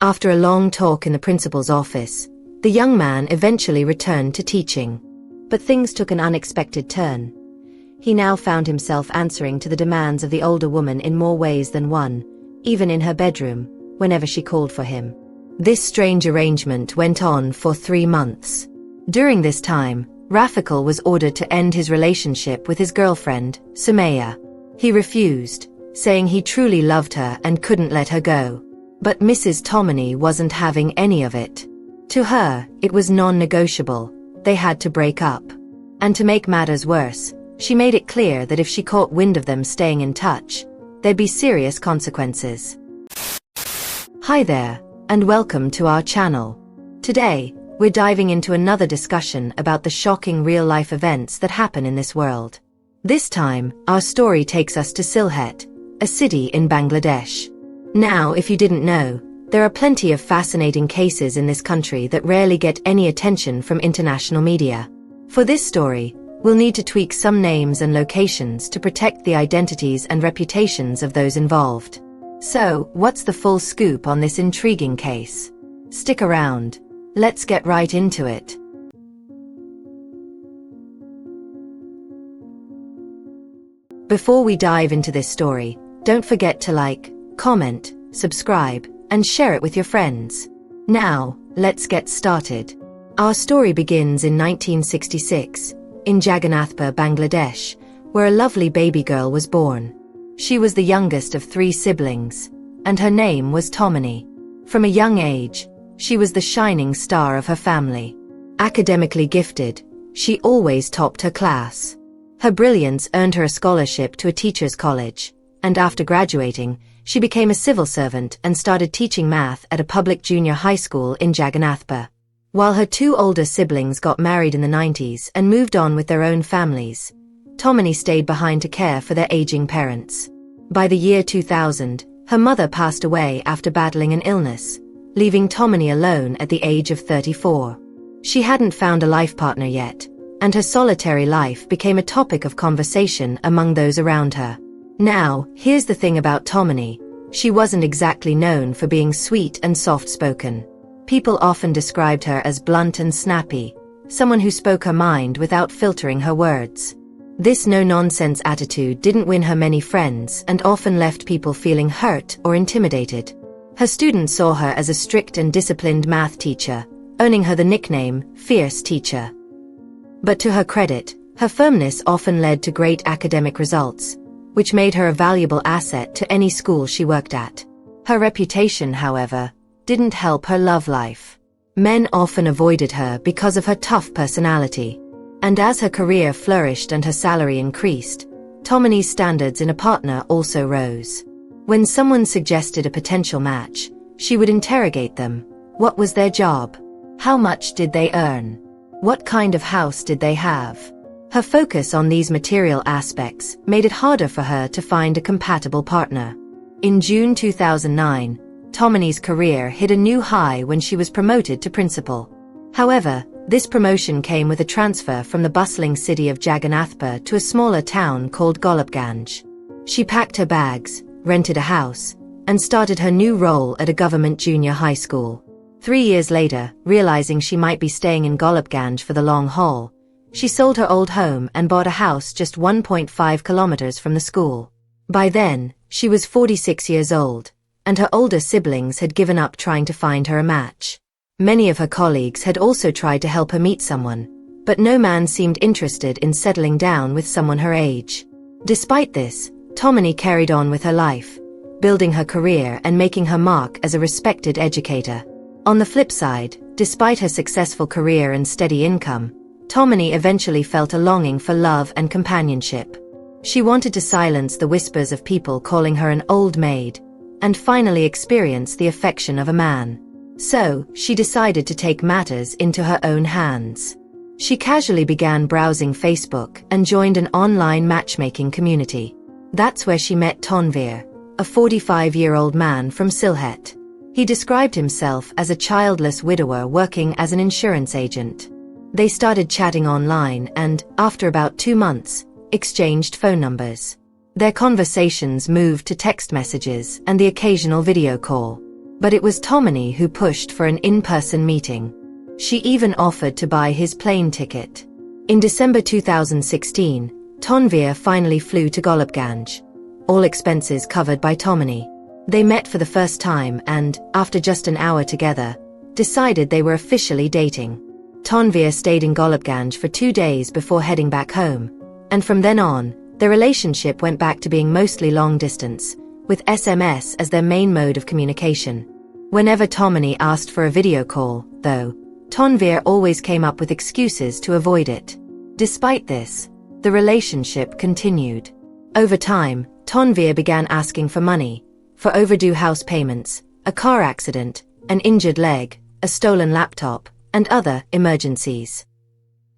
After a long talk in the principal's office, the young man eventually returned to teaching. But things took an unexpected turn. He now found himself answering to the demands of the older woman in more ways than one, even in her bedroom, whenever she called for him. This strange arrangement went on for 3 months. During this time, Rafiqul was ordered to end his relationship with his girlfriend, Sumaya. He refused, saying he truly loved her and couldn't let her go. But Mrs. Tomini wasn't having any of it. To her, it was non-negotiable. They had to break up. And to make matters worse, she made it clear that if she caught wind of them staying in touch, there'd be serious consequences. Hi there, and welcome to our channel. Today, we're diving into another discussion about the shocking real-life events that happen in this world. This time, our story takes us to Sylhet, a city in Bangladesh. Now, if you didn't know, there are plenty of fascinating cases in this country that rarely get any attention from international media. For this story, we'll need to tweak some names and locations to protect the identities and reputations of those involved. So, what's the full scoop on this intriguing case? Stick around. Let's get right into it. Before we dive into this story, don't forget to like, comment, subscribe, and share it with your friends. Now, let's get started. Our story begins in 1966, in Jagannathpur, Bangladesh, where a lovely baby girl was born. She was the youngest of 3 siblings, and her name was Tomini. From a young age, she was the shining star of her family. Academically gifted, she always topped her class. Her brilliance earned her a scholarship to a teacher's college, and after graduating, she became a civil servant and started teaching math at a public junior high school in Jagannathpur. While her 2 older siblings got married in the 90s and moved on with their own families, Tomini stayed behind to care for their aging parents. By the year 2000, her mother passed away after battling an illness, leaving Tomini alone at the age of 34. She hadn't found a life partner yet, and her solitary life became a topic of conversation among those around her. Now, here's the thing about Tomini. She wasn't exactly known for being sweet and soft-spoken. People often described her as blunt and snappy, someone who spoke her mind without filtering her words. This no-nonsense attitude didn't win her many friends and often left people feeling hurt or intimidated. Her students saw her as a strict and disciplined math teacher, earning her the nickname, Fierce Teacher. But to her credit, her firmness often led to great academic results, which made her a valuable asset to any school she worked at. Her reputation, however, didn't help her love life. Men often avoided her because of her tough personality. And as her career flourished and her salary increased, Tomini's standards in a partner also rose. When someone suggested a potential match, she would interrogate them. What was their job? How much did they earn? What kind of house did they have? Her focus on these material aspects made it harder for her to find a compatible partner. In June 2009, Tomini's career hit a new high when she was promoted to principal. However, this promotion came with a transfer from the bustling city of Jagannathpur to a smaller town called Golabganj. She packed her bags, rented a house, and started her new role at a government junior high school. 3 years later, realizing she might be staying in Golabganj for the long haul, she sold her old home and bought a house just 1.5 kilometers from the school. By then, she was 46 years old, and her older siblings had given up trying to find her a match. Many of her colleagues had also tried to help her meet someone, but no man seemed interested in settling down with someone her age. Despite this, Tomini carried on with her life, building her career and making her mark as a respected educator. On the flip side, despite her successful career and steady income, Tomini eventually felt a longing for love and companionship. She wanted to silence the whispers of people calling her an old maid, and finally experience the affection of a man. So, she decided to take matters into her own hands. She casually began browsing Facebook and joined an online matchmaking community. That's where she met Tanvir, a 45-year-old man from Sylhet. He described himself as a childless widower working as an insurance agent. They started chatting online and, after about 2 months, exchanged phone numbers. Their conversations moved to text messages and the occasional video call. But it was Tomini who pushed for an in-person meeting. She even offered to buy his plane ticket. In December 2016, Tanvir finally flew to Golubganj, all expenses covered by Tomini. They met for the first time and, after just an hour together, decided they were officially dating. Tanvir stayed in Golubganj for 2 days before heading back home, and from then on, their relationship went back to being mostly long distance, with SMS as their main mode of communication. Whenever Tomini asked for a video call, though, Tanvir always came up with excuses to avoid it. Despite this, the relationship continued. Over time, Tanvir began asking for money, for overdue house payments, a car accident, an injured leg, a stolen laptop, and other emergencies.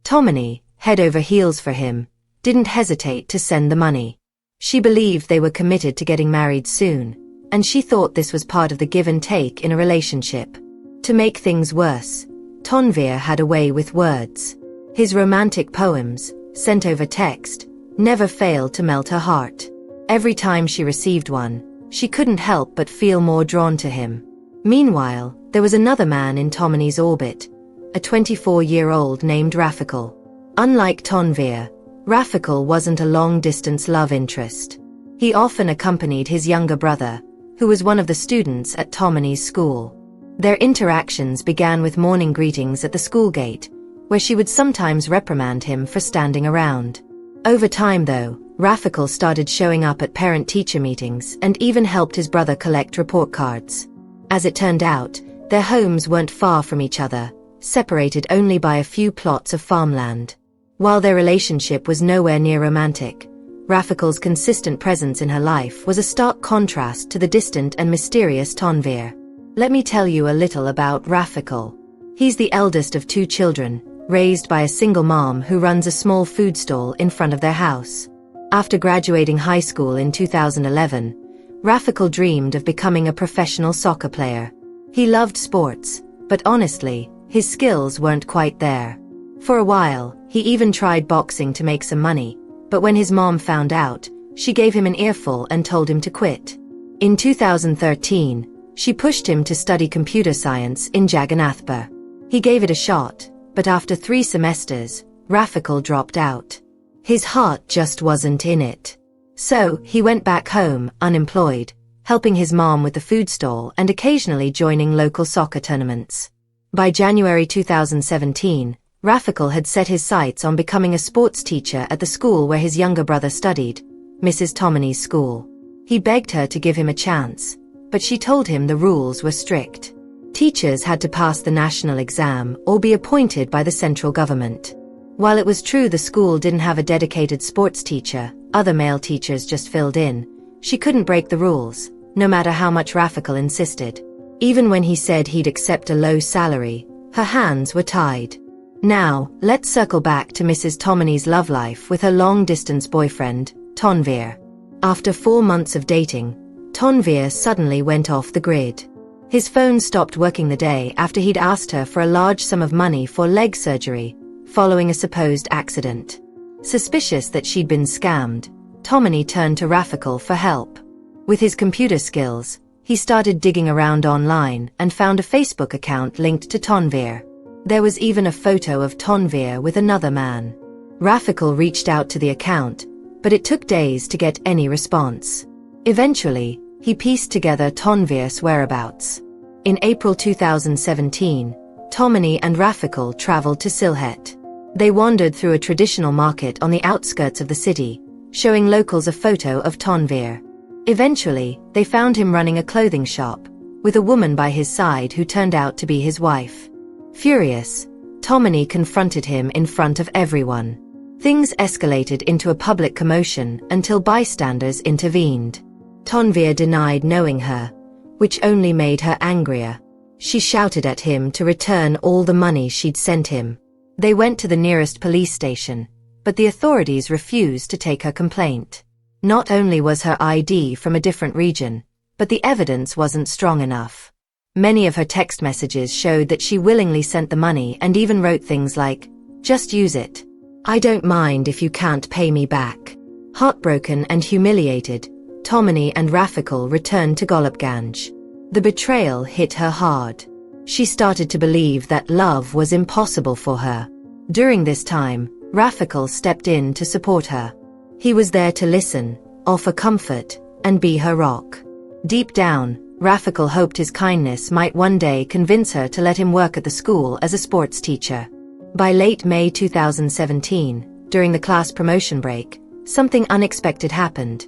Tomini, head over heels for him, didn't hesitate to send the money. She believed they were committed to getting married soon, and she thought this was part of the give and take in a relationship. To make things worse, Tanvir had a way with words. His romantic poems, sent over text, never failed to melt her heart. Every time she received one, she couldn't help but feel more drawn to him. Meanwhile, there was another man in Tomini's orbit, a 24-year-old named Rafikal. Unlike Tanvir, Rafikal wasn't a long-distance love interest. He often accompanied his younger brother, who was one of the students at Tomini's school. Their interactions began with morning greetings at the school gate, where she would sometimes reprimand him for standing around. Over time, though, Rafikal started showing up at parent-teacher meetings and even helped his brother collect report cards. As it turned out, their homes weren't far from each other, separated only by a few plots of farmland. While their relationship was nowhere near romantic, Rafikal's consistent presence in her life was a stark contrast to the distant and mysterious Tanvir. Let me tell you a little about Rafikal. He's the eldest of 2 children, raised by a single mom who runs a small food stall in front of their house. After graduating high school in 2011, Rafikal dreamed of becoming a professional soccer player. He loved sports, but honestly, his skills weren't quite there. For a while, he even tried boxing to make some money, but when his mom found out, she gave him an earful and told him to quit. In 2013, she pushed him to study computer science in Jagannathpur. He gave it a shot, but after 3 semesters, Rafikal dropped out. His heart just wasn't in it. So, he went back home, unemployed, helping his mom with the food stall and occasionally joining local soccer tournaments. By January 2017, Rafikal had set his sights on becoming a sports teacher at the school where his younger brother studied, Mrs. Tomini's school. He begged her to give him a chance, but she told him the rules were strict. Teachers had to pass the national exam or be appointed by the central government. While it was true the school didn't have a dedicated sports teacher, other male teachers just filled in, she couldn't break the rules, no matter how much Rafikal insisted. Even when he said he'd accept a low salary, her hands were tied. Now, let's circle back to Mrs. Tomini's love life with her long-distance boyfriend, Tanvir. After 4 months of dating, Tanvir suddenly went off the grid. His phone stopped working the day after he'd asked her for a large sum of money for leg surgery, following a supposed accident. Suspicious that she'd been scammed, Tomini turned to Rafikal for help. With his computer skills, he started digging around online and found a Facebook account linked to Tanvir. There was even a photo of Tanvir with another man. Rafikal reached out to the account, but it took days to get any response. Eventually, he pieced together Tanvir's whereabouts. In April 2017, Tomini and Rafikal traveled to Sylhet. They wandered through a traditional market on the outskirts of the city, showing locals a photo of Tanvir. Eventually, they found him running a clothing shop, with a woman by his side who turned out to be his wife. Furious, Tomini confronted him in front of everyone. Things escalated into a public commotion until bystanders intervened. Tanvir denied knowing her, which only made her angrier. She shouted at him to return all the money she'd sent him. They went to the nearest police station, but the authorities refused to take her complaint. Not only was her ID from a different region, but the evidence wasn't strong enough. Many of her text messages showed that she willingly sent the money and even wrote things like, "Just use it. I don't mind if you can't pay me back." Heartbroken and humiliated, Tomini and Rafikal returned to Golubganj. The betrayal hit her hard. She started to believe that love was impossible for her. During this time, Rafikael stepped in to support her. He was there to listen, offer comfort, and be her rock. Deep down, Rafikael hoped his kindness might one day convince her to let him work at the school as a sports teacher. By late May 2017, during the class promotion break, something unexpected happened.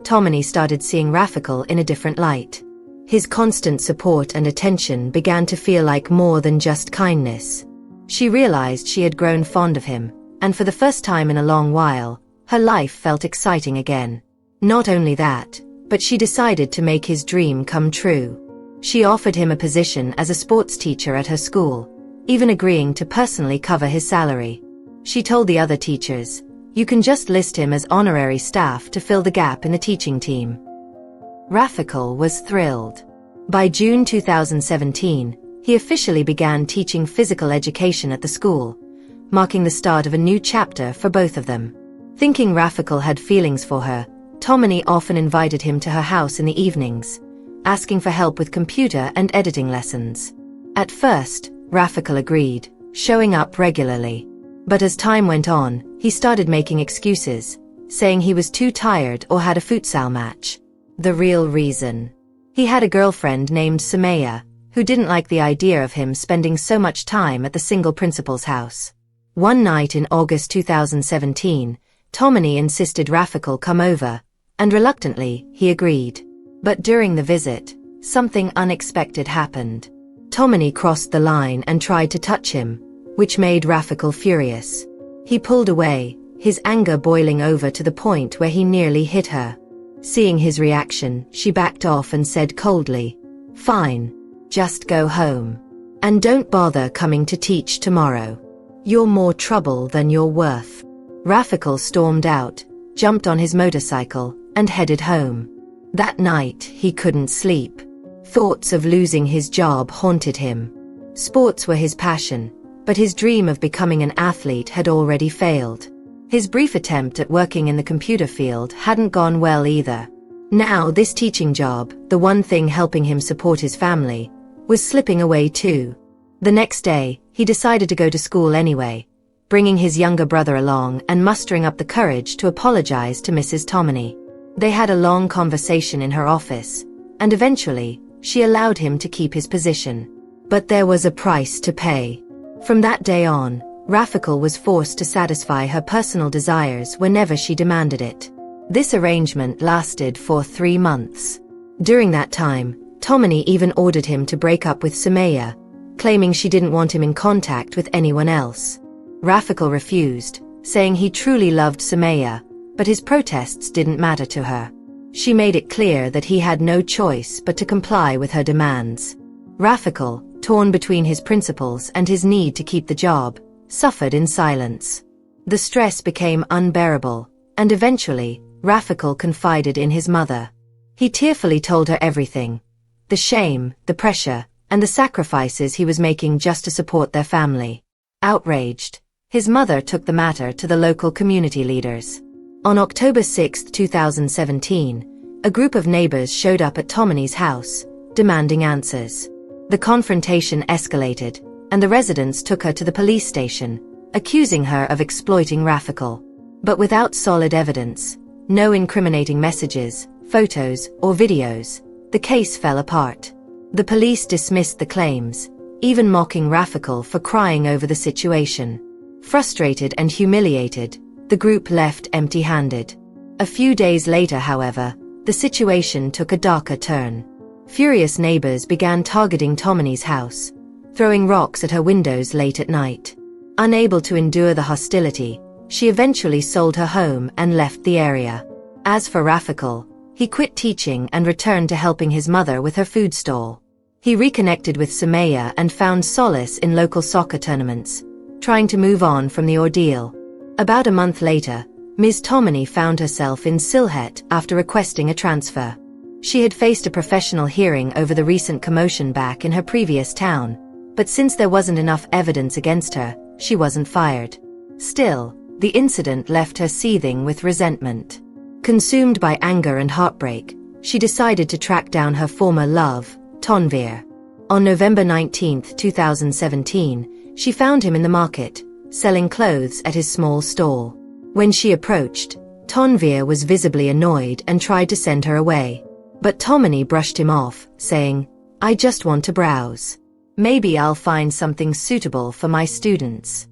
Tomini started seeing Rafikael in a different light. His constant support and attention began to feel like more than just kindness. She realized she had grown fond of him, and for the first time in a long while, her life felt exciting again. Not only that, but she decided to make his dream come true. She offered him a position as a sports teacher at her school, even agreeing to personally cover his salary. She told the other teachers, "You can just list him as honorary staff to fill the gap in the teaching team." Rafikael was thrilled. By June 2017, he officially began teaching physical education at the school, marking the start of a new chapter for both of them. Thinking Rafikael had feelings for her, Tomini often invited him to her house in the evenings, asking for help with computer and editing lessons. At first, Rafikael agreed, showing up regularly. But as time went on, he started making excuses, saying he was too tired or had a futsal match. The real reason: he had a girlfriend named Sumaya, who didn't like the idea of him spending so much time at the single principal's house. One night in August 2017, Tomini insisted Rafikael come over, and reluctantly, he agreed. But during the visit, something unexpected happened. Tomini crossed the line and tried to touch him, which made Rafikael furious. He pulled away, his anger boiling over to the point where he nearly hit her. Seeing his reaction, she backed off and said coldly, "Fine. Just go home. And don't bother coming to teach tomorrow. You're more trouble than you're worth." Rafikael stormed out, jumped on his motorcycle, and headed home. That night, he couldn't sleep. Thoughts of losing his job haunted him. Sports were his passion, but his dream of becoming an athlete had already failed. His brief attempt at working in the computer field hadn't gone well either. Now this teaching job, the one thing helping him support his family, was slipping away too. The next day, he decided to go to school anyway, bringing his younger brother along and mustering up the courage to apologize to Mrs. Tomini. They had a long conversation in her office, and eventually, she allowed him to keep his position. But there was a price to pay. From that day on, Rafikael was forced to satisfy her personal desires whenever she demanded it. This arrangement lasted for 3 months. During that time, Tomini even ordered him to break up with Sumaya, claiming she didn't want him in contact with anyone else. Rafikael refused, saying he truly loved Sumaya, but his protests didn't matter to her. She made it clear that he had no choice but to comply with her demands. Rafikael, torn between his principles and his need to keep the job, suffered in silence. The stress became unbearable, and eventually, Rafikael confided in his mother. He tearfully told her everything: the shame, the pressure, and the sacrifices he was making just to support their family. Outraged, his mother took the matter to the local community leaders. On October 6, 2017, a group of neighbors showed up at Tomini's house, demanding answers. The confrontation escalated, and the residents took her to the police station, accusing her of exploiting Rafikael. But without solid evidence, no incriminating messages, photos, or videos, the case fell apart. The police dismissed the claims, even mocking Rafikael for crying over the situation. Frustrated and humiliated, the group left empty-handed. A few days later, however, the situation took a darker turn. Furious neighbors began targeting Tomini's house, throwing rocks at her windows late at night. Unable to endure the hostility, she eventually sold her home and left the area. As for Rafikael, he quit teaching and returned to helping his mother with her food stall. He reconnected with Sumaya and found solace in local soccer tournaments, trying to move on from the ordeal. About a month later, Ms. Tomini found herself in Sylhet after requesting a transfer. She had faced a professional hearing over the recent commotion back in her previous town, but since there wasn't enough evidence against her, she wasn't fired. Still, the incident left her seething with resentment. Consumed by anger and heartbreak, she decided to track down her former love, Tanvir. On November 19, 2017, she found him in the market, selling clothes at his small stall. When she approached, Tanvir was visibly annoyed and tried to send her away. But Tomini brushed him off, saying, "I just want to browse. Maybe I'll find something suitable for my students."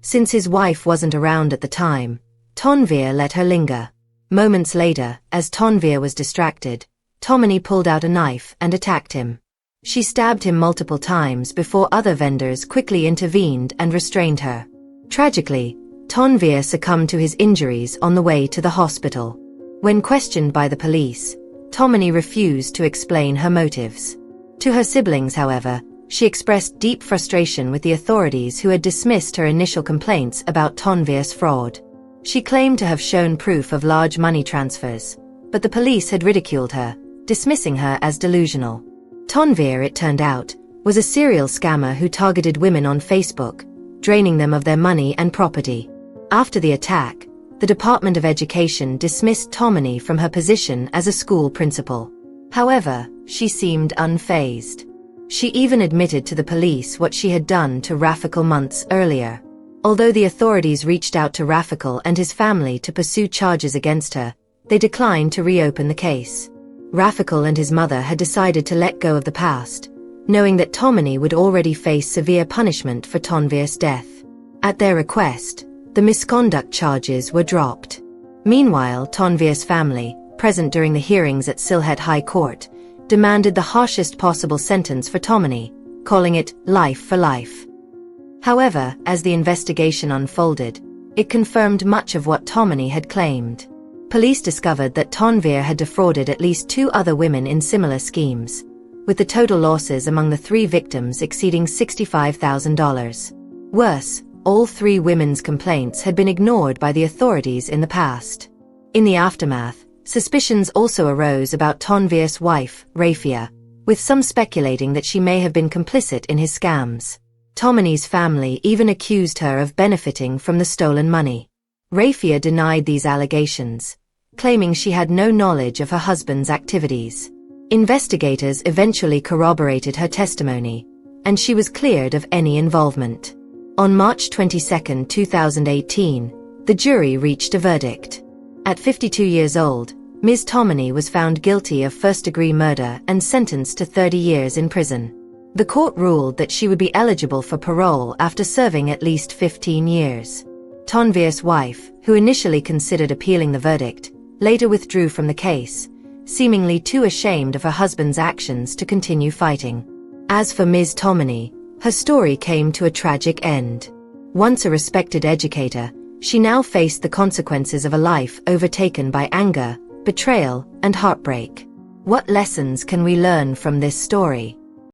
Since his wife wasn't around at the time, Tanvir let her linger. Moments later, as Tanvir was distracted, Tomini pulled out a knife and attacked him. She stabbed him multiple times before other vendors quickly intervened and restrained her. Tragically, Tanvir succumbed to his injuries on the way to the hospital. When questioned by the police, Tomini refused to explain her motives. To her siblings, however, she expressed deep frustration with the authorities who had dismissed her initial complaints about Tanvir's fraud. She claimed to have shown proof of large money transfers, but the police had ridiculed her, dismissing her as delusional. Tanvir, it turned out, was a serial scammer who targeted women on Facebook, draining them of their money and property. After the attack, the Department of Education dismissed Tomini from her position as a school principal. However, she seemed unfazed. She even admitted to the police what she had done to Rafikal months earlier. Although the authorities reached out to Rafikal and his family to pursue charges against her, they declined to reopen the case. Rafikal and his mother had decided to let go of the past, knowing that Tomini would already face severe punishment for Tanvir's death. At their request, the misconduct charges were dropped. Meanwhile, Tanvir's family, present during the hearings at Sylhet High Court, demanded the harshest possible sentence for Tomini, calling it life for life. However, as the investigation unfolded, it confirmed much of what Tomini had claimed. Police discovered that Tanvir had defrauded at least 2 other women in similar schemes, with the total losses among the 3 victims exceeding $65,000. Worse, all 3 women's complaints had been ignored by the authorities in the past. In the aftermath, suspicions also arose about Tanvir's wife, Rafia, with some speculating that she may have been complicit in his scams. Tomini's family even accused her of benefiting from the stolen money. Rafia denied these allegations, claiming she had no knowledge of her husband's activities. Investigators eventually corroborated her testimony, and she was cleared of any involvement. On March 22, 2018, the jury reached a verdict. At 52 years old, Ms. Tomini was found guilty of first-degree murder and sentenced to 30 years in prison. The court ruled that she would be eligible for parole after serving at least 15 years. Tanvir's wife, who initially considered appealing the verdict, later withdrew from the case, seemingly too ashamed of her husband's actions to continue fighting. As for Ms. Tomini, her story came to a tragic end. Once a respected educator, she now faced the consequences of a life overtaken by anger, betrayal, and heartbreak. What lessons can we learn from this story?